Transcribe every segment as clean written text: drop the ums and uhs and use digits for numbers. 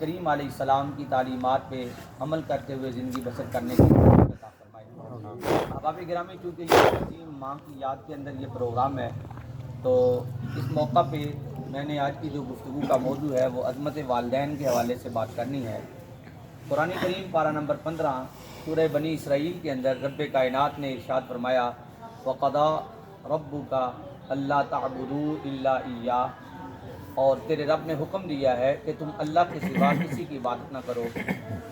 کریم علیہ السلام کی تعلیمات پہ عمل کرتے ہوئے زندگی بسر کرنے کی توفیق عطا فرمائے۔ احباب گرامی، چونکہ یہ عظیم ماں کی یاد کے اندر یہ پروگرام ہے، تو اس موقع پہ میں نے آج کی جو گفتگو کا موضوع ہے وہ عظمت والدین کے حوالے سے بات کرنی ہے۔ قرآن کریم پارہ نمبر 15 سورہ بنی اسرائیل کے اندر رب کائنات نے ارشاد فرمایا وَقَضَىٰ رَبُّكَ أَلَّا تَعْبُدُوا إِلَّا إِيَّاهُ، اور تیرے رب نے حکم دیا ہے کہ تم اللہ کے سوا کسی کی عبادت نہ کرو،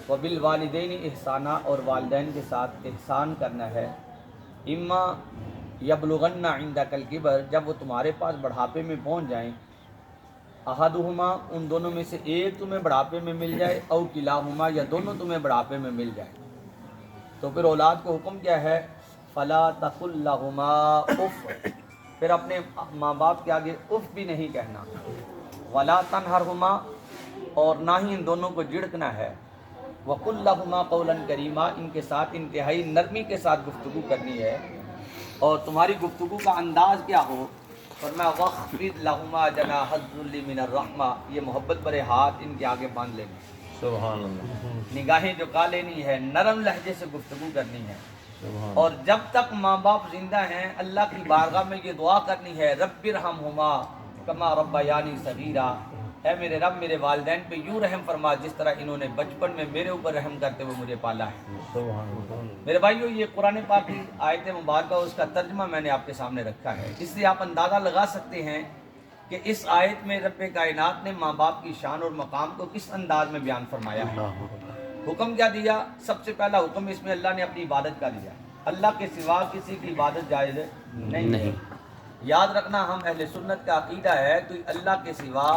وَبِالْوَالِدَيْنِ إِحْسَانًا، اور والدین کے ساتھ احسان کرنا ہے، اما یبلغن عندک الکبر، جب وہ تمہارے پاس بڑھاپے میں پہنچ جائیں، احدہما، ان دونوں میں سے ایک تمہیں بڑھاپے میں مل جائے، او کلاہما، یا دونوں تمہیں بڑھاپے میں مل جائیں، تو پھر اولاد کو حکم کیا ہے فلا تقل لہما اف، پھر اپنے ماں باپ کے آگے اف بھی نہیں کہنا، ولا تنہرہما، اور نہ ہی ان دونوں کو جھڑکنا ہے، وقل لہما قولا کریما، ان کے ساتھ انتہائی نرمی کے ساتھ گفتگو کرنی ہے، اور تمہاری گفتگو کا انداز کیا ہو، فرمایا وَخْفِضْ لَهُمَا جَنَاحَ الذُّلِّ مِنَ الرَّحْمَةِ، یہ محبت برے ہاتھ ان کے آگے باندھ لینے، سبحان اللہ، نگاہیں جھکا لینی ہے، نرم لہجے سے گفتگو کرنی ہے، اور جب تک ماں باپ زندہ ہیں اللہ کی بارگاہ میں یہ دعا کرنی ہے رب ارحمہما کما ربیانی صغیرا، اے میرے رب میرے والدین پہ یوں رحم فرما جس طرح انہوں نے بچپن میں میرے اوپر رحم کرتے ہوئے مجھے پالا ہے۔ سبحان اللہ، میرے بھائیو، یہ قرآن پاک کی آیت مبارکہ اس کا ترجمہ میں نے آپ کے سامنے رکھا ہے، اس سے آپ اندازہ لگا سکتے ہیں کہ اس آیت میں رب کائنات نے ماں باپ کی شان اور مقام کو کس انداز میں بیان فرمایا ہے۔ حکم کیا دیا؟ سب سے پہلا حکم اس میں اللہ نے اپنی عبادت کا دیا، اللہ کے سوا کسی کی عبادت جائز نہیں ہے۔ یاد رکھنا، ہم اہل سنت کا عقیدہ ہے تو اللہ کے سوا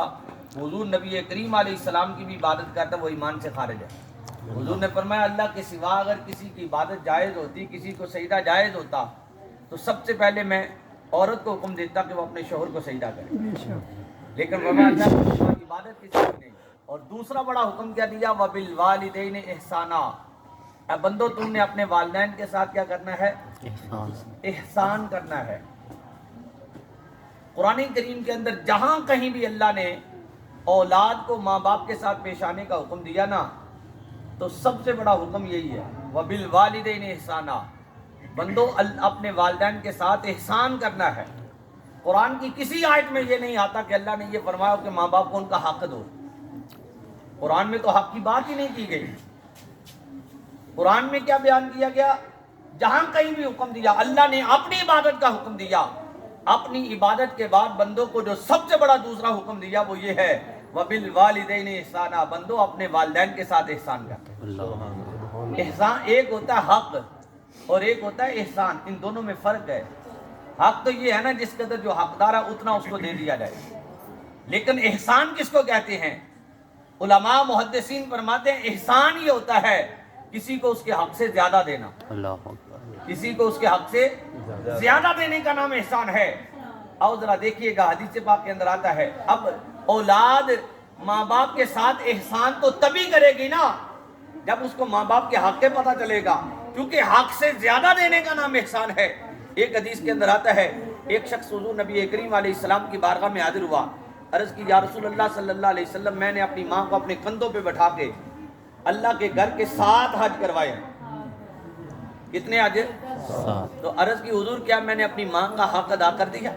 حضور نبی کریم علیہ السلام کی بھی عبادت کرتا وہ ایمان سے خارج ہے۔ حضور نے فرمایا اللہ کے سوا اگر کسی کی عبادت جائز ہوتی، کسی کو سجدہ جائز ہوتا، تو سب سے پہلے میں عورت کو حکم دیتا کہ وہ اپنے شوہر کو سجدہ کرے، لیکن فرمایا اللہ کے سوا عبادت کسی کی نہیں۔ اور دوسرا بڑا حکم کیا دیا وَبِالْوَالِدَيْنِ إِحْسَانًا، اے بندو تم نے اپنے والدین کے ساتھ کیا کرنا ہے؟ احسان کرنا ہے۔ قرآن کریم کے اندر جہاں کہیں بھی اللہ نے اولاد کو ماں باپ کے ساتھ پیش آنے کا حکم دیا نا، تو سب سے بڑا حکم یہی ہے وَبِالْوَالِدَيْنِ إِحْسَانًا، بندو اپنے والدین کے ساتھ احسان کرنا ہے۔ قرآن کی کسی آیت میں یہ نہیں آتا کہ اللہ نے یہ فرمایا کہ ماں باپ کو ان کا حق دو، قرآن میں تو حق کی بات ہی نہیں کی گئی۔ قرآن میں کیا بیان کیا گیا؟ جہاں کہیں بھی حکم دیا اللہ نے اپنی عبادت کا حکم دیا، اپنی عبادت کے بعد بندوں کو جو سب سے بڑا دوسرا حکم دیا وہ یہ ہے وَبِالْوَالِدَيْنِ إِحْسَانًا، بندو اپنے والدین کے ساتھ احسان کر۔ احسان ایک ہوتا ہے حق اور ایک ہوتا ہے احسان، ان دونوں میں فرق ہے۔ حق تو یہ ہے نا جس قدر جو حقدار ہے اتنا اس کو دے دیا جائے، لیکن احسان کس کو کہتے ہیں؟ علماء محدثین فرماتے ہیں احسان یہ ہوتا ہے کسی کو اس کے حق سے زیادہ دینا، کسی کو اس کے حق سے زیادہ دینے کا نام احسان ہے۔ آؤ ذرا دیکھیے گا، حدیث پاک کے اندر آتا ہے اب اولاد ماں باپ کے ساتھ احسان تو تبھی کرے گی نا جب اس کو ماں باپ کے حق کے پتہ چلے گا، کیونکہ حق سے زیادہ دینے کا نام احسان ہے۔ ایک حدیث کے اندر آتا ہے ایک شخص حضور نبی کریم علیہ السلام کی بارگاہ میں حاضر ہوا، عرض کی یا رسول اللہ صلی اللہ علیہ وسلم، میں نے اپنی ماں کو اپنے کندھوں پہ بٹھا کے اللہ کے گھر کے 7 حج کروائے ہیں۔ کتنے حج؟ 7۔ تو عرض کی حضور کیا میں نے اپنی ماں کا حق ادا کر دیا؟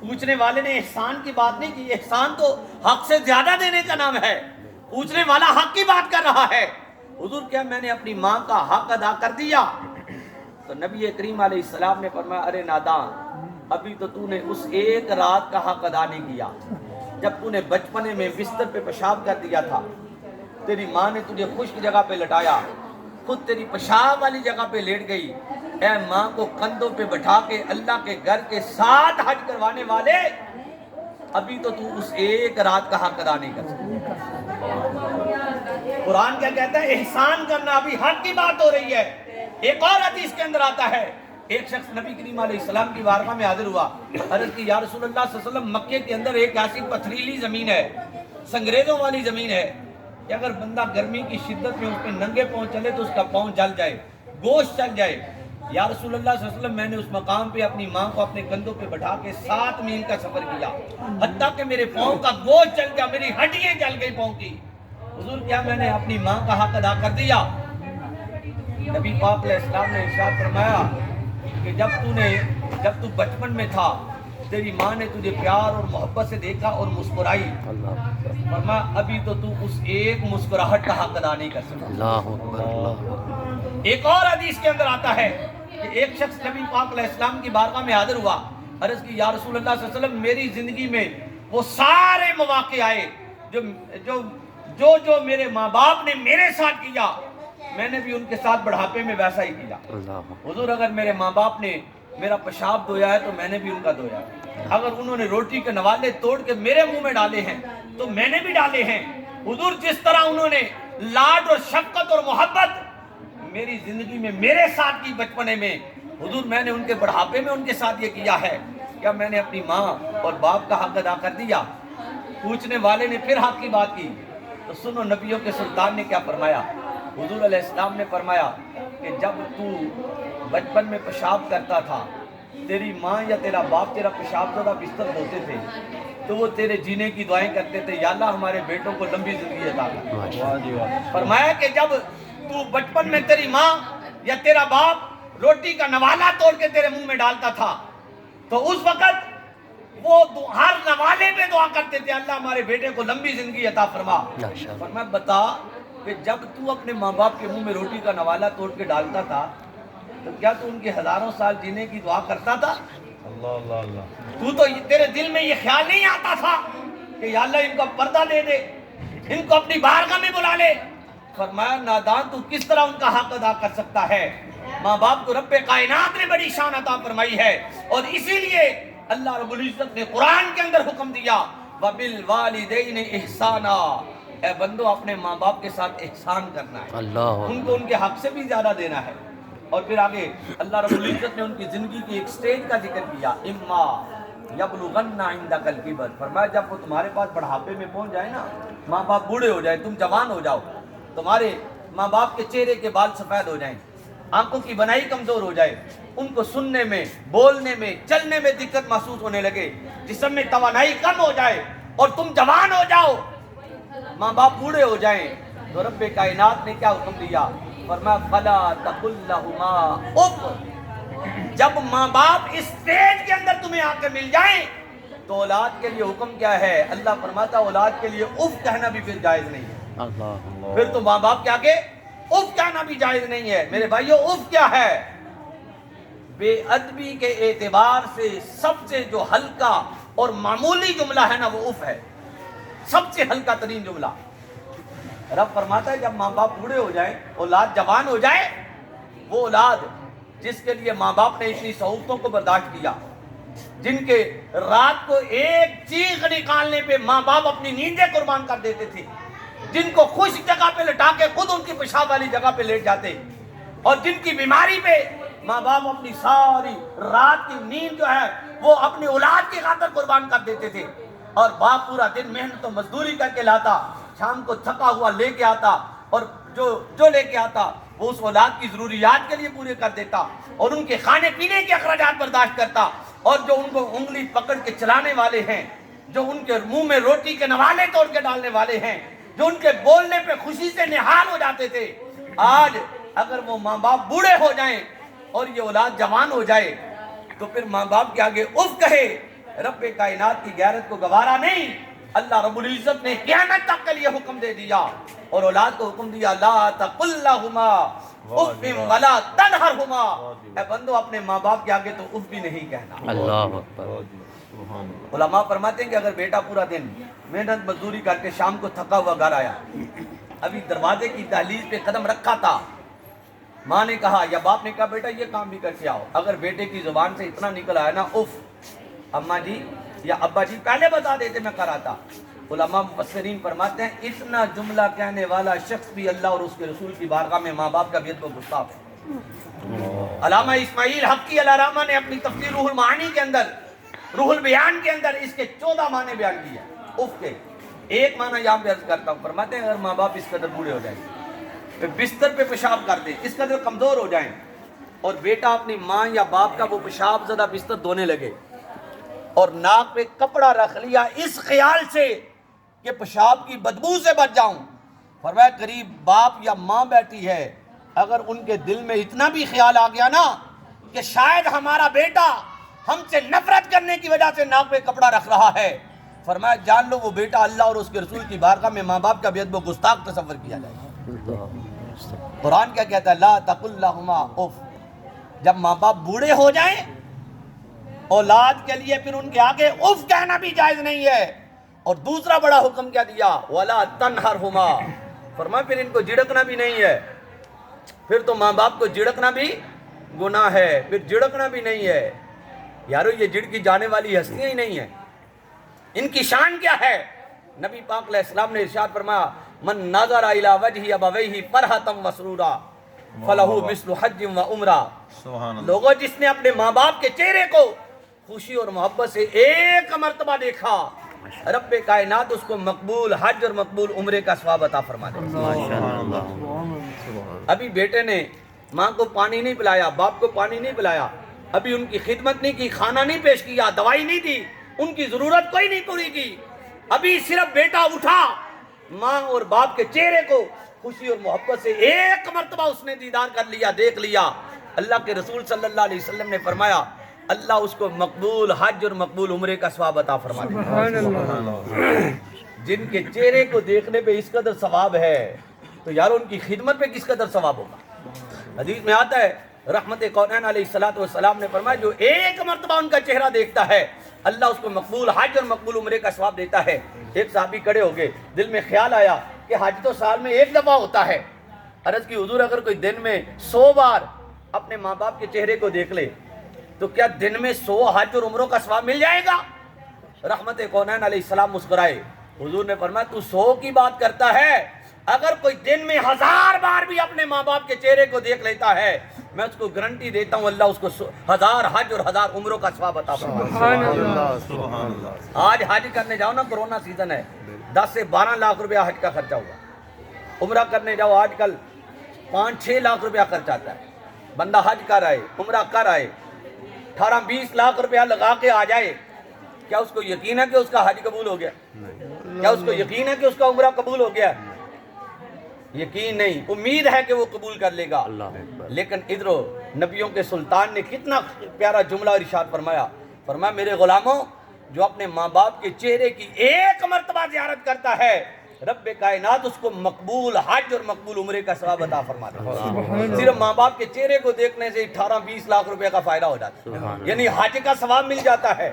پوچھنے والے نے احسان کی بات نہیں کی، احسان تو حق سے زیادہ دینے کا نام ہے، پوچھنے والا حق کی بات کر رہا ہے۔ حضور کیا میں نے اپنی ماں کا حق ادا کر دیا؟ تو نبی کریم علیہ السلام نے فرمایا ارے نادان، ابھی تو تو نے اس ایک رات کا حق ادا نہیں کیا جب تو نے بچپنے میں بستر پہ پیشاب کر دیا تھا، تیری ماں نے تجھے خشک جگہ پہ لٹایا، خود تیری پیشاب والی جگہ پہ لیٹ گئی، اے ماں کو کندھوں پہ بٹھا کے اللہ کے گھر کے 7 حج کروانے والے، ابھی تو اس ایک رات کا حق ادا نہیں کر سکتا۔ قرآن کیا کہتا ہے؟ احسان کرنا، ابھی حق کی بات ہو رہی ہے۔ ایک اور حدیث کے اندر آتا ہے ایک شخص نبی کریم علیہ السلام کی بارگاہ میں حاضر ہوا، عرض کی یا رسول اللہ صلی اللہ علیہ وسلم، مکے کے اندر ایک ایسی پتھریلی زمین ہے، سنگریزوں والی زمین ہے کہ اگر بندہ گرمی کی شدت میں اس پہ ننگے پاؤں چلے تو اس کا پاؤں جل جائے، گوشت چل جائے۔ یا رسول اللہ صلی اللہ علیہ وسلم، میں نے اس مقام پہ اپنی ماں کو اپنے کندھوں پہ بٹھا کے 7 میل کا سفر کیا، حتیٰ کہ میرے پاؤں کا گوشت جل گیا، میری ہڈیاں جل گئی پاؤں کی۔ حضور کیا میں نے اپنی ماں کا حق ادا کر دیا؟ نبی پاک علیہ السلام نے ارشاد فرمایا کہ جب تو بچپن میں تھا تیری ماں نے تجھے پیار اور محبت سے دیکھا اور مسکرائی، فرمایا ابھی تو اس ایک مسکراہٹ کا حق ادا نہیں کر سکتا۔ اللہ اکبر، اللہ۔ ایک اور حدیث کے اندر آتا ہے کہ ایک شخص نبی پاک علیہ السلام کی بارگاہ میں حاضر ہوا، عرض کی یا رسول اللہ صلی اللہ علیہ وسلم میری زندگی میں وہ سارے مواقع آئے جو میرے ماں باپ نے میرے ساتھ کیا، میں نے بھی ان کے ساتھ بڑھاپے میں ویسا ہی کیا۔ حضور اگر میرے ماں باپ نے میرا پیشاب دھویا ہے تو میں نے بھی ان کا دھویا ہے، اگر انہوں نے روٹی کے نوالے توڑ کے میرے منہ میں ڈالے ہیں تو میں نے بھی ڈالے ہیں۔ حضور جس طرح انہوں نے لاڈ اور شفقت اور محبت میری زندگی میں میرے ساتھ کی بچپنے میں، حضور میں نے ان کے بڑھاپے میں ان کے ساتھ یہ کیا ہے، کیا میں نے اپنی ماں اور باپ کا حق ادا کر دیا؟ پوچھنے والے نے پھر حق کی بات کی تو سنو نبیوں کے سلطان نے کیا فرمایا۔ حضور علیہ السلام نے فرمایا کہ جب تو بچپن میں پیشاب کرتا تھا، تیری ماں یا تیرا باپ تیرا پیشاب زدہ بستر دھوتے تھے تو وہ تیرے جینے کی دعائیں کرتے تھے، یا اللہ ہمارے بیٹوں کو لمبی زندگی عطا کر۔ فرمایا کہ جب تو بچپن میں تیری ماں یا تیرا باپ روٹی کا نوالا توڑ کے تیرے منہ میں ڈالتا تھا تو اس وقت وہ ہر نوالے پہ دعا کرتے تھے اللہ ہمارے بیٹے کو لمبی زندگی عطا فرما۔ فرمایا بتا کہ جب تو اپنے ماں باپ کے منہ میں روٹی کا نوالا توڑ کے ڈالتا تھا تو کیا تو ان کے ہزاروں سال جینے کی دعا کرتا تھا؟ تو تیرے دل میں یہ خیال نہیں آتا تھا کہ یا اللہ ان کو پردہ دے دے، ان کو اپنی بارگاہ میں بلا لے؟ فرمایا نادان تو کس طرح ان کا حق ادا کر سکتا ہے؟ ماں باپ کو رب کائنات نے بڑی شان عطا فرمائی ہے، اور اسی لیے اللہ رب العزت نے قرآن کے اندر حکم دیا وَبِالْوَالِدَيْنِ إِحْسَانًا، اے بندو اپنے ماں باپ کے ساتھ احسان کرنا ہے، ان کو ان کے حق سے بھی زیادہ دینا ہے۔ اور پھر آگے اللہ رب العزت نے ان کی زندگی کی ایک سٹیج کا ذکر کیا، اما یبلغن عندک الکبر، فرمایا جب وہ تمہارے پاس بڑھاپے میں پہنچ جائے نا، ماں باپ بوڑھے ہو جائے، تم جوان ہو جاؤ، تمہارے ماں باپ کے چہرے کے بال سفید ہو جائیں، آنکھوں کی بنائی کمزور ہو جائے، ان کو سننے میں، بولنے میں، چلنے میں دقت محسوس ہونے لگے، جسم میں توانائی کم ہو جائے اور تم جوان ہو جاؤ، ماں باپ بوڑھے ہو جائیں، تو رب کائنات نے کیا حکم دیا؟ فرمایا فلا تقل لهما اف، جب ماں باپ اس سٹیج کے اندر تمہیں آ کے مل جائیں تو اولاد کے لیے حکم کیا ہے؟ اللہ فرماتا اولاد کے لیے اف کہنا بھی پھر جائز نہیں ہے، پھر تو ماں باپ کے آگے اف کہنا بھی جائز نہیں ہے۔ میرے بھائیو اف کیا ہے؟ بے ادبی کے اعتبار سے سب سے جو ہلکا اور معمولی جملہ ہے نا وہ اف ہے، سب سے ہلکا ترین جملہ۔ رب فرماتا ہے جب ماں باپ بوڑھے ہو جائیں، اولاد جوان ہو جائے، وہ اولاد جس کے لیے ماں باپ نے اتنی سہولتوں کو برداشت کیا، جن کے رات کو ایک چیخ نکالنے پہ ماں باپ اپنی نیندیں قربان کر دیتے تھے، جن کو خوش جگہ پہ لٹا کے خود ان کی پیشاب والی جگہ پہ لیٹ جاتے، اور جن کی بیماری پہ ماں باپ اپنی ساری رات کی نیند جو ہے وہ اپنی اولاد کی خاطر قربان کر دیتے تھے، اور باپ پورا دن محنت و مزدوری کر کے لاتا، شام کو تھکا ہوا لے کے آتا، اور جو لے کے آتا وہ اس اولاد کی ضروریات کے لیے پورے کر دیتا، اور ان کے کھانے پینے کے اخراجات برداشت کرتا، اور جو ان کو انگلی پکڑ کے چلانے والے ہیں، جو ان کے منہ میں روٹی کے نوالے توڑ کے ڈالنے والے ہیں، جو ان کے بولنے پہ خوشی سے نہال ہو جاتے تھے، آج اگر وہ ماں باپ بوڑھے ہو جائیں اور یہ اولاد جوان ہو جائے تو پھر ماں باپ کے آگے اف کہے، رب کائنات کی غیرت کو گوارا نہیں۔ اللہ رب العزت نے قیامت تک کے لیے حکم دے دیا اور اولاد کو حکم دیا لا تقل لهما اف ولا تنهرهما، اے بندو اپنے ماں باپ کے آگے تو اف بھی نہیں کہنا۔ اللہ اکبر۔ علماء فرماتے ہیں کہ اگر بیٹا پورا دن محنت مزدوری کر کے شام کو تھکا ہوا گھر آیا، ابھی دروازے کی دہلیز پہ قدم رکھا تھا، ماں نے کہا یا باپ نے کہا بیٹا یہ کام بھی کر کے آؤ، اگر بیٹے کی زبان سے اتنا نکل آیا نا اف، اماں جی یا ابا جی پہلے بتا دیتے میں کر آتا۔ علماء مفسرین فرماتے ہیں اتنا جملہ کہنے والا شخص بھی اللہ اور اس کے رسول کی بارگاہ میں ماں باپ کا بے ادب و گستاخ ہے۔ علامہ اسماعیل حقی علامہ نے اپنی تفسیر روح المعانی کے اندر، روح البیان کے اندر اس کے 14 معنی بیان کیے اف کے۔ ایک معنی یہاں پہ عرض کرتا ہوں، فرماتے ہیں اگر ماں باپ اس قدر بوڑھے ہو جائیں، بستر پہ پیشاب کر دیں، اس قدر کمزور ہو جائیں، اور بیٹا اپنی ماں یا باپ کا وہ پیشاب زدہ بستر دھونے لگے اور ناک پہ کپڑا رکھ لیا اس خیال سے کہ پیشاب کی بدبو سے بچ جاؤں، فرمایا قریب باپ یا ماں بیٹھی ہے، اگر ان کے دل میں اتنا بھی خیال آ گیا نا کہ شاید ہمارا بیٹا ہم سے نفرت کرنے کی وجہ سے ناک پہ کپڑا رکھ رہا ہے، فرمایا جان لو وہ بیٹا اللہ اور اس کے رسول کی بارگاہ میں ماں باپ کا بےادب و گستاخ تصور کیا جائے گا۔ قرآن کیا کہتا ہے؟ لا تقل لہما اف۔ جب ماں باپ بوڑھے ہو جائیں اولاد کے لیے پھر ان کے آگے اف کہنا بھی جائز نہیں ہے۔ اور دوسرا بڑا حکم کیا دیا؟ ولا تنہرہما، فرمایا پھر ان کو جھڑکنا بھی نہیں ہے۔ پھر تو ماں باپ کو جھڑکنا بھی گناہ ہے، پھر جھڑکنا بھی نہیں ہے۔ یارو یہ جھڑکی جانے والی ہستیاں ہی نہیں ہیں، ان کی شان کیا ہے؟ نبی پاک علیہ السلام نے ارشاد فرمایا من نظر الی وجہ ابویہ فرحۃ وسرورا فلہ مثل حج و عمرہ۔ لوگوں جس نے اپنے ماں باپ کے چہرے کو خوشی اور محبت سے ایک مرتبہ دیکھا، رب کائنات اس کو مقبول حج اور مقبول عمرے کا ثواب عطا فرما دے۔ ابھی بیٹے نے ماں کو پانی نہیں پلایا، باپ کو پانی نہیں پلایا، ابھی ان کی خدمت نہیں کی، کھانا نہیں پیش کیا، دوائی نہیں دی، ان کی ضرورت کوئی نہیں پوری کی، ابھی صرف بیٹا اٹھا، ماں اور باپ کے چہرے کو خوشی اور محبت سے ایک مرتبہ اس نے دیدار کر لیا، دیکھ لیا، اللہ کے رسول صلی اللہ علیہ وسلم نے فرمایا اللہ اس کو مقبول حج اور مقبول عمرے کا ثواب عطا فرما دے۔ جن کے چہرے کو دیکھنے پہ اس قدر ثواب ہے تو یار ان کی خدمت پہ کس قدر ثواب ہوگا؟ حدیث میں آتا ہے رحمت کونین علیہ السلام نے فرمایا جو ایک مرتبہ ان کا چہرہ دیکھتا ہے اللہ اس کو مقبول حج اور مقبول عمرے کا ثواب دیتا ہے۔ ایک صحابی کھڑے ہو گئے، دل میں خیال آیا کہ حج تو سال میں ایک دفعہ ہوتا ہے، عرض کی حضور اگر کوئی دن میں 100 بار اپنے ماں باپ کے چہرے کو دیکھ لے تو کیا دن میں 100 حج اور عمروں کا ثواب مل جائے گا؟ رحمت کونین علیہ السلام مسکرائے، حضور نے فرمایا تو 100 کی بات کرتا ہے، اگر کوئی دن میں 1000 بار بھی اپنے ماں باپ کے چہرے کو دیکھ لیتا ہے میں اس کو گارنٹی دیتا ہوں اللہ اس کو 1000 حج اور 1000 عمروں کا ثواب عطا فرمائے۔ آج حج کرنے جاؤ نا، کرونا سیزن ہے، 10 سے 12 لاکھ روپیہ حج کا خرچہ ہوا۔ عمرہ کرنے جاؤ آج کل 5-6 لاکھ روپیہ خرچ آتا ہے، بندہ حج کر آئے، عمرہ کر آئے، 18-20 لاکھ روپیہ لگا کے آ جائے، کیا اس کو یقین ہے کہ اس کا حج قبول ہو گیا؟ کیا اس کو یقین ہے کہ اس کا عمرہ قبول ہو گیا؟ یقین نہیں، امید ہے کہ وہ قبول کر لے گا۔ لیکن ادھر نبیوں کے سلطان نے کتنا پیارا جملہ ارشاد فرمایا، فرمایا میرے غلاموں جو اپنے ماں باپ کے چہرے کی ایک مرتبہ زیارت کرتا ہے رب کائنات اس کو مقبول حج اور مقبول عمرے کا ثواب عطا فرما دے۔ صرف ماں باپ کے چہرے کو دیکھنے سے 18-20 لاکھ روپے کا فائدہ ہو جاتا ہے، یعنی حج کا ثواب مل جاتا ہے۔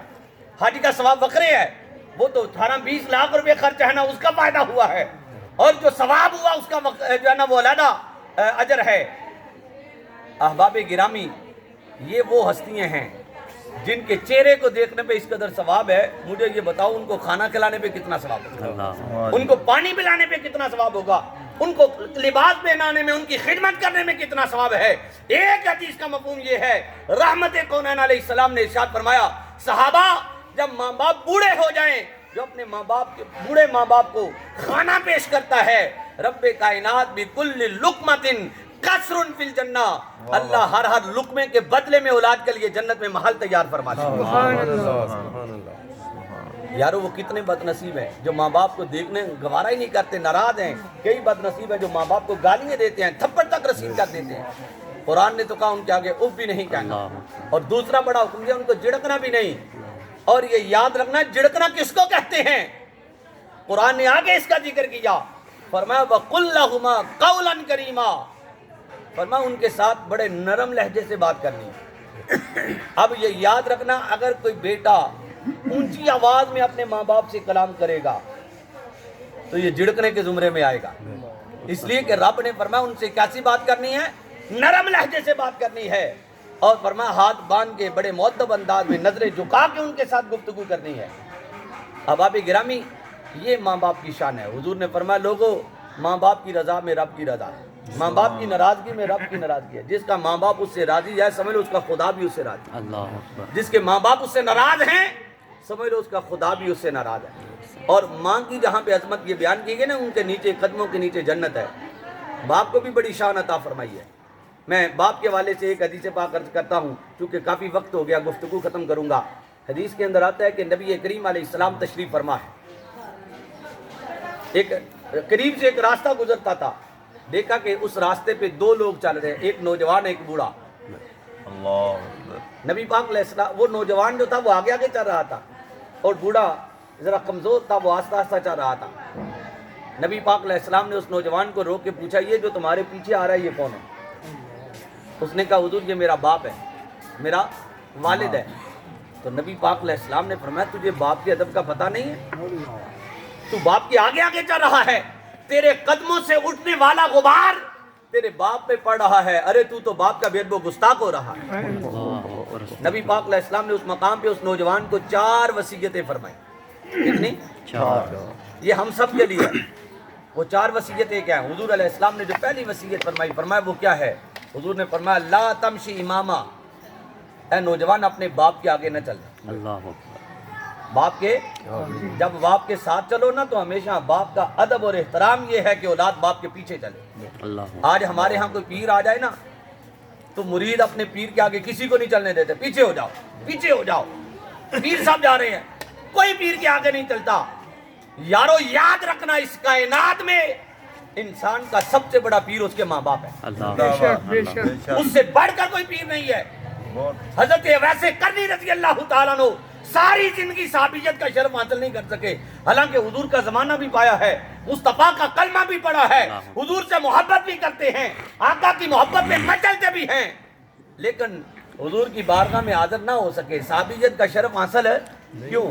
حج کا ثواب وقرے ہے، وہ تو 18-20 لاکھ روپے خرچ ہے نا، اس کا فائدہ ہوا ہے، اور جو ثواب ہوا اس کا جو ہے نا وہ علیحدہ اجر ہے۔ احباب گرامی، یہ وہ ہستیاں ہیں جن کے چہرے کو دیکھنے پہ اس قدر ثواب ہے، مجھے یہ بتاؤ ان کو کھانا کھلانے پہ کتنا ثواب ہوگا، ان کو پانی پلانے پہ کتنا ثواب ہوگا، ان کو لباس پہنانے میں، ان کی خدمت کرنے میں کتنا ثواب ہے۔ ایک حدیث کا مفہوم یہ ہے، رحمت کونین علیہ السلام نے ارشاد فرمایا صحابہ جب ماں باپ بوڑھے ہو جائیں، جو اپنے بوڑھے ماں باپ کو کھانا پیش کرتا ہے رب کائنات بکل لقمۃ قصر فی الجنہ، اللہ ہر لقمے کے بدلے میں اولاد کے لیے جنت میں محل تیار فرماتا ہے۔ یارو وہ کتنے بد نصیب ہیں جو ماں باپ کو دیکھنے گوارا ہی نہیں کرتے، ناراض ہیں۔ کئی بد نصیب ہیں جو ماں باپ کو گالیاں دیتے ہیں، تھپڑ تک رسید کر دیتے ہیں۔ قرآن نے تو کہا ان کے آگے اف بھی نہیں کہنا، اور دوسرا بڑا حکم دیا ان کو جھڑکنا بھی نہیں۔ اور یہ یاد رکھنا جھڑکنا کس کو کہتے ہیں، قرآن نے آگے اس کا ذکر کیا، فرمایا وَقُلْ لَهُمَا قَوْلًا كَرِيمًا، فرمایا ان کے ساتھ بڑے نرم لہجے سے بات کرنی۔ اب یہ یاد رکھنا اگر کوئی بیٹا اونچی آواز میں اپنے ماں باپ سے کلام کرے گا تو یہ جھڑکنے کے زمرے میں آئے گا، اس لیے کہ رب نے فرمایا ان سے کیسی بات کرنی ہے، نرم لہجے سے بات کرنی ہے، اور فرمایا ہاتھ باندھ کے بڑے مؤدب انداز میں نظریں جھکا کے ان کے ساتھ گفتگو کرنی ہے۔ احباب گرامی، یہ ماں باپ کی شان ہے۔ حضور نے فرمایا لوگوں ماں باپ کی رضا میں رب کی رضا ہے، ماں باپ کی ناراضگی میں رب کی ناراضگی ہے۔ جس کا ماں باپ اس سے راضی ہے سمجھ لو اس کا خدا بھی اس سے راضی ہے، جس کے ماں باپ اس سے ناراض ہیں سمجھ لو اس کا خدا بھی اس سے ناراض ہے۔ اور ماں کی جہاں پہ عظمت یہ بیان کی گئی نا، ان کے نیچے قدموں کے نیچے جنت ہے، باپ کو بھی بڑی شان عطا فرمائی ہے۔ میں باپ کے حوالے سے ایک حدیث پاک عرض کرتا ہوں کیونکہ کافی وقت ہو گیا، گفتگو ختم کروں گا۔ حدیث کے اندر آتا ہے کہ نبی کریم علیہ السلام تشریف فرما ہے، ایک قریب سے ایک راستہ گزرتا تھا، دیکھا کہ اس راستے پہ دو لوگ چل رہے ہیں، ایک نوجوان ایک بوڑھا۔ نبی پاک علیہ السلام، وہ نوجوان جو تھا وہ آگے آگے چل رہا تھا اور بوڑھا ذرا کمزور تھا، وہ آہستہ آہستہ چل رہا تھا۔ نبی پاک علیہ السلام نے اس نوجوان کو روک کے پوچھا، یہ جو تمہارے پیچھے آ رہا ہے یہ کون ہے؟ اس نے کہا حضور یہ میرا باپ ہے، میرا والد ہے۔ تو نبی پاک علیہ السلام نے فرمایا تجھے باپ کے ادب کا پتہ نہیں ہے؟ تو باپ کے آگے آگے چل رہا ہے، تیرے قدموں سے اٹھنے والا غبار تیرے باپ پہ پڑ رہا ہے، ارے تو باپ کا بے ادب و گستاخ ہو رہا ہے۔ نبی پاک علیہ السلام نے اس مقام پہ اس نوجوان کو 4 وصیتیں فرمائی۔ کتنی؟ 4۔ یہ ہم سب کے لیے وہ 4 وصیتیں کیا ہیں؟ حضور علیہ السلام نے جو پہلی وصیت فرمائی، فرمایا وہ کیا ہے؟ حضور نے فرمایا لا تمشی اماما، اے نوجوان اپنے باپ کے آگے نہ چلنا۔ اللہ باپ کے، جب باپ کے ساتھ چلو نا تو ہمیشہ باپ کا ادب اور احترام یہ ہے کہ اولاد باپ کے پیچھے چلے۔ اللہ آج ہمارے ہاں کوئی پیر آ جائے نا تو مرید اپنے پیر کے آگے کسی کو نہیں چلنے دیتے، پیچھے ہو جاؤ، پیچھے ہو جاؤ، پیر صاحب جا رہے ہیں، کوئی پیر کے آگے نہیں چلتا۔ یارو یاد رکھنا اس کائنات میں انسان کا سب سے بڑا پیر اس کے ماں باپ ہے، اللہ اس سے بڑھ کر کوئی پیر نہیں ہے۔ حضرت ویسے کرنی رضی اللہ تعالیٰ عنہ ساری زندگی صحابیت کا شرف حاصل نہیں کر سکے، حالانکہ حضور کا زمانہ بھی پایا ہے، مصطفیٰ کا کلمہ بھی پڑھا ہے، حضور سے محبت بھی کرتے ہیں، آقا کی محبت میں مچلتے بھی ہیں، لیکن حضور کی بارگاہ میں حاضر نہ ہو سکے۔ صحابیت کا شرف حاصل ہے کیوں؟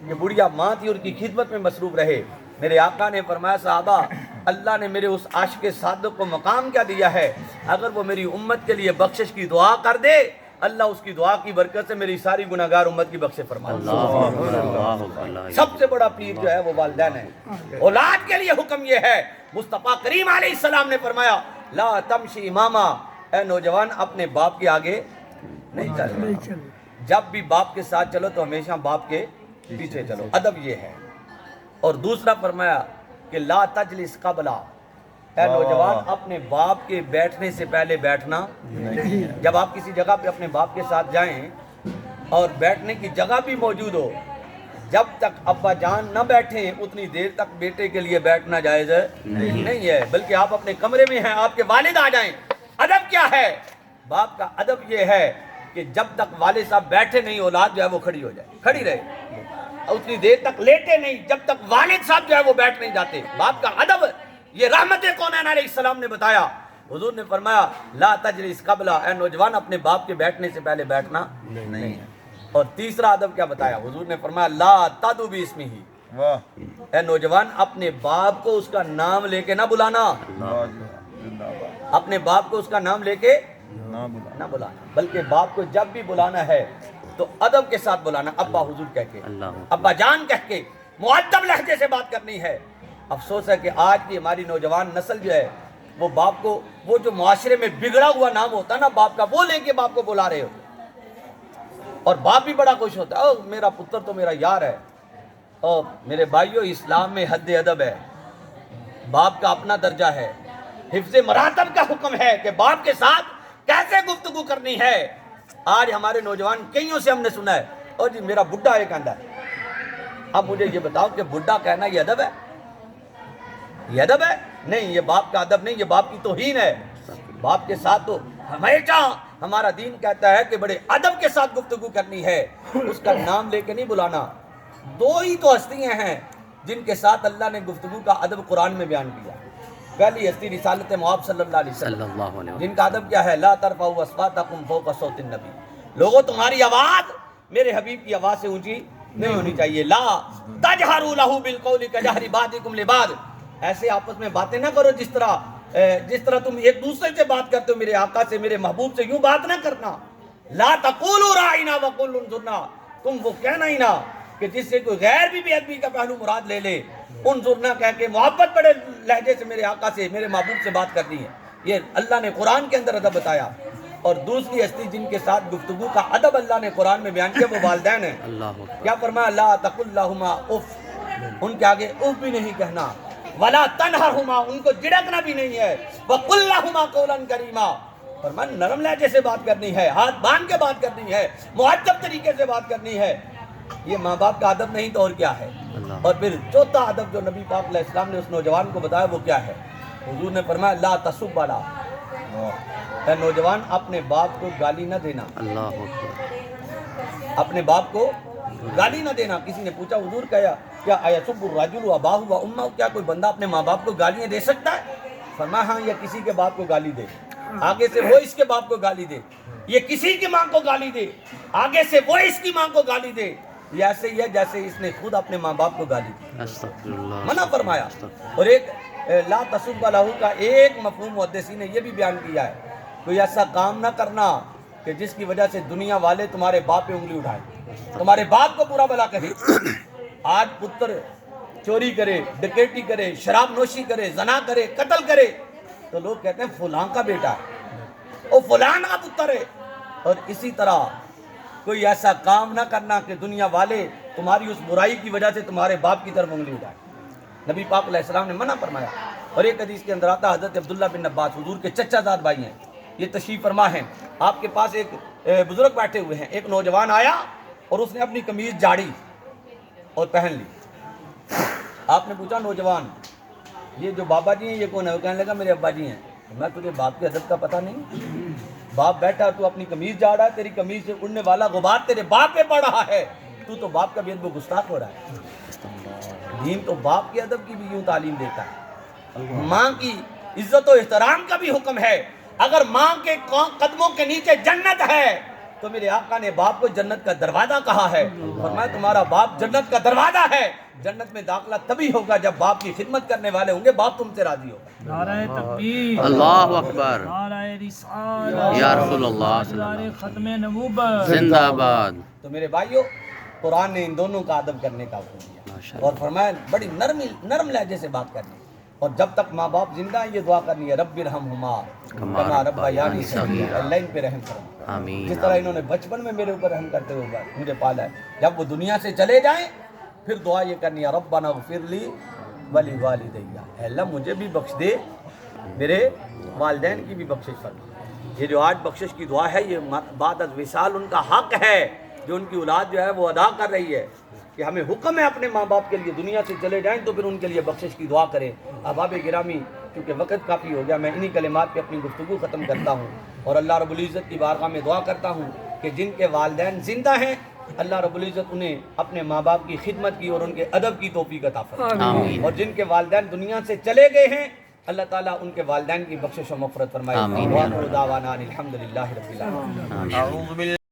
یہ بڑھیا ماں تھی، ان کی خدمت میں مصروف رہے۔ میرے آقا نے فرمایا صحابہ اللہ نے میرے اس عاشق صادق کو مقام کیا دیا ہے، اگر وہ میری امت کے لیے بخشش کی دعا کر دے اللہ اس کی دعا کی برکت سے میری ساری گناہگار امت کی بخشے فرمائے۔ سب سے بڑا پیر جو ہے وہ والدین ہے۔ اولاد کے لیے حکم یہ ہے، مصطفیٰ کریم علیہ السلام نے فرمایا لا تمشی اماما، اے نوجوان اپنے باپ کے آگے نہیں چلنا، جب بھی باپ کے ساتھ چلو تو ہمیشہ باپ کے پیچھے چلو، ادب یہ ہے۔ اور دوسرا فرمایا کہ لا تجلس قبلا، اے نوجوان اپنے باپ کے بیٹھنے سے پہلے بیٹھنا نہیں۔ جب آپ کسی جگہ پہ اپنے باپ کے ساتھ جائیں اور بیٹھنے کی جگہ بھی موجود ہو، جب تک ابا جان نہ بیٹھیں اتنی دیر تک بیٹے کے لیے بیٹھنا جائز نہیں ہے، بلکہ آپ اپنے کمرے میں ہیں، آپ کے والد آ جائیں۔ ادب کیا ہے؟ باپ کا ادب یہ ہے کہ جب تک والد صاحب بیٹھے نہیں اولاد جو ہے وہ کھڑی ہو جائے، کھڑی رہے، اتنی دیر تک لیٹے نہیں جب تک والد صاحب جو ہے وہ بیٹھ نہیں جاتے۔ باپ کا ادب یہ رحمت کونین علیہ السلام نے بتایا۔ حضور نے فرمایا لا تجلس قبلا، اے نوجوان اپنے باپ کے بیٹھنے سے پہلے بیٹھنا نہیں ہے۔ اور تیسرا ادب کیا بتایا؟ حضور نے فرمایا لا تدعو باسمہ، اے نوجوان اپنے باپ کو اس کا نام لے کے نہ بلانا، اپنے باپ کو اس کا نام لے کے نہ بلانا، بلکہ باپ کو جب بھی بلانا ہے تو ادب کے ساتھ بلانا، ابا حضور کہہ کے، ابا جان کہہ کے، مؤدب لہجے سے بات کرنی ہے۔ افسوس ہے کہ آج کی ہماری نوجوان نسل جو ہے وہ باپ کو، وہ جو معاشرے میں بگڑا ہوا نام ہوتا ہے نا باپ کا، وہ لے کے باپ کو بلا رہے ہوتے، اور باپ بھی بڑا خوش ہوتا ہے، او میرا پتر تو میرا یار ہے۔ اور میرے بھائیو اسلام میں حد ادب ہے، باپ کا اپنا درجہ ہے، حفظ مراتب کا حکم ہے کہ باپ کے ساتھ کیسے گفتگو کرنی ہے۔ آج ہمارے نوجوان کئیوں سے ہم نے سنا ہے اور جی میرا بڈھا ایک آندہ ہے۔ اب مجھے یہ بتاؤ کہ بڈھا کہنا یہ ادب ہے؟ یہ ادب ہے؟ نہیں، یہ باپ کا ادب نہیں، یہ باپ کی توہین ہے۔ باپ کے ساتھ تو ہمیشہ ہمارا دین کہتا ہے کہ بڑے ادب کے ساتھ گفتگو کرنی ہے، اس کا نام لے کے نہیں بلانا۔ دو ہی تو ہستیاں ہیں جن کے ساتھ اللہ نے گفتگو کا ادب قرآن میں بیان کیا۔ پہلی ہستی رسالت مآب صلی اللہ علیہ وسلم، جن کا ادب کیا ہے لا ترفعوا اصواتکم فوق صوت النبی، لوگوں تمہاری آواز میرے حبیب کی آواز سے اونچی نہیں ہونی چاہیے۔ لا تجہروا لہ بالقول کجہر بعضکم لبعض، ایسے آپس میں باتیں نہ کرو جس طرح تم ایک دوسرے سے بات کرتے ہو، میرے آقا سے میرے محبوب سے یوں بات نہ کرنا۔ لا تقولوا راعنا وقولوا انظرنا، تم وہ کہنا ہی نہ کہ جس سے کوئی غیر بھی بے ادبی کا پہلو مراد لے لے، انظرنا کہہ کے محبت بڑے لہجے سے میرے آقا سے میرے محبوب سے بات کرنی ہے، یہ اللہ نے قرآن کے اندر ادب بتایا۔ اور دوسری ہستی جن کے ساتھ گفتگو کا ادب اللہ نے قرآن میں بیان کیا وہ والدین ہیں۔ کیا فرمایا؟ لا تقل لہما اف، ان کے آگے اف بھی نہیں کہنا، ولا تنہرہما، ان کو جھڑکنا بھی نہیں ہے، وقل لہما قولا کریما، فرمایا نرم لہجے سے بات کرنی ہے، ہاتھ باندھ کے بات کرنی ہے، مؤدب طریقے سے بات کرنی ہے۔ یہ ماں باپ کا ادب نہیں تو اور کیا ہے؟ اور پھر چوتھا ادب جو نبی پاک علیہ السلام نے اس نوجوان کو بتایا وہ کیا ہے؟ حضور نے فرمایا لا تسب علی، اے نوجوان اپنے باپ کو گالی نہ دینا، اللہ اکبر، اپنے باپ کو گالی نہ دینا۔ کسی نے پوچھا حضور کیا ایسب الرجل اباہ و امہ، کیا کوئی بندہ اپنے ماں باپ کو گالیاں دے سکتا ہے؟ فرمایا ہاں، یا کسی کے باپ کو گالی دے، آگے سے وہ اس کے باپ کو گالی دے، یہ کسی کی ماں کو گالی دے، آگے سے وہ اس کی ماں کو گالی دے، یہ ایسے ہی ہے جیسے اس نے خود اپنے ماں باپ کو گالی دی، استغفر اللہ، منع فرمایا۔ اور ایک لا تسب علیہ کا ایک مفہوم محدثین نے یہ بھی بیان کیا ہے، کوئی ایسا کام نہ کرنا کہ جس کی وجہ سے دنیا والے تمہارے باپ پہ انگلی اٹھائیں، تمہارے باپ کو برا بلا کہیں۔ آج پتر چوری کرے، ڈکیٹی کرے، شراب نوشی کرے، زنا کرے، قتل کرے، تو لوگ کہتے ہیں فلاں کا بیٹا ہے، وہ فلاں کا پتر ہے۔ اور اسی طرح کوئی ایسا کام نہ کرنا کہ دنیا والے تمہاری اس برائی کی وجہ سے تمہارے باپ کی طرف انگلی اٹھائیں، نبی پاک علیہ السلام نے منع فرمایا۔ اور ایک حدیث کے اندر آتا ہے حضرت عبداللہ بن عباس حضور کے چچا زاد بھائی ہیں، یہ تشریف فرما ہیں، آپ کے پاس ایک بزرگ بیٹھے ہوئے ہیں، ایک نوجوان آیا اور اس نے اپنی قمیض جاڑی اور پہن لی۔ آپ نے پوچھا نوجوان یہ جو بابا جی ہیں یہ کون ہے؟ وہ کہنے لگا میرے ابا جی ہیں۔ میں تجھے باپ کے ادب کا پتہ نہیں؟ باپ بیٹھا تو اپنی قمیض جاڑا ہے، تیری قمیض سے اڑنے والا غبار تیرے باپ پہ پڑ رہا ہے، تو باپ کا بھی ادب و گستاخ ہو رہا ہے۔ دین تو باپ کے ادب کی بھی یوں تعلیم دیتا ہے، ماں کی عزت و احترام کا بھی حکم ہے۔ اگر ماں کے قدموں کے نیچے جنت ہے تو میرے آقا نے باپ کو جنت کا دروازہ کہا ہے، فرمایا تمہارا باپ جنت کا دروازہ ہے۔ جنت میں داخلہ تبھی ہوگا جب باپ کی خدمت کرنے والے ہوں گے، باپ تم سے راضی ہوگا۔ نعرہ تکبیر، اللہ اکبر، نعرہ رسالت، یا رسول اللہ صلی اللہ علیہ ختم نبوت، زندہ آباد۔ تو میرے بھائیو قرآن نے ان دونوں کا ادب کرنے کا حکم دیا ماشاءاللہ، اور فرمایا بڑی نرم لہجے سے بات کرنی، اور جب تک ماں باپ زندہ ہیں یہ دعا کرنی ہے رب ارحمہما کما ربیانی صغیرا، اللہ ان پہ رحم فرما، آمین، جس طرح انہوں نے بچپن میں میرے اوپر رحم کرتے ہوئے مجھے پالا ہے، جب وہ دنیا سے چلے جائیں پھر دعا یہ کرنی ہے ربنا اغفر لی ولی والدی، اے اللہ مجھے بھی بخش دے، میرے والدین کی بھی بخشش فرما۔ یہ جو آج بخشش کی دعا ہے یہ بعد از وصال ان کا حق ہے جو ان کی اولاد جو ہے وہ ادا کر رہی ہے، کہ ہمیں حکم ہے اپنے ماں باپ کے لیے دنیا سے چلے جائیں تو پھر ان کے لیے بخشش کی دعا کریں۔ احباب گرامی کیونکہ وقت کافی ہو گیا، میں انہی کلمات پہ اپنی گفتگو ختم کرتا ہوں اور اللہ رب العزت کی بارگاہ میں دعا کرتا ہوں کہ جن کے والدین زندہ ہیں اللہ رب العزت انہیں اپنے ماں باپ کی خدمت کی اور ان کے ادب کی توفیق عطا فرمائے، آمین، اور جن کے والدین دنیا سے چلے گئے ہیں اللہ تعالیٰ ان کے والدین کی بخشش و مغفرت فرمائے۔ آمین۔ وآخر دعوانا ان الحمد للہ رب العالمین۔ آمین۔ اعوذ باللہ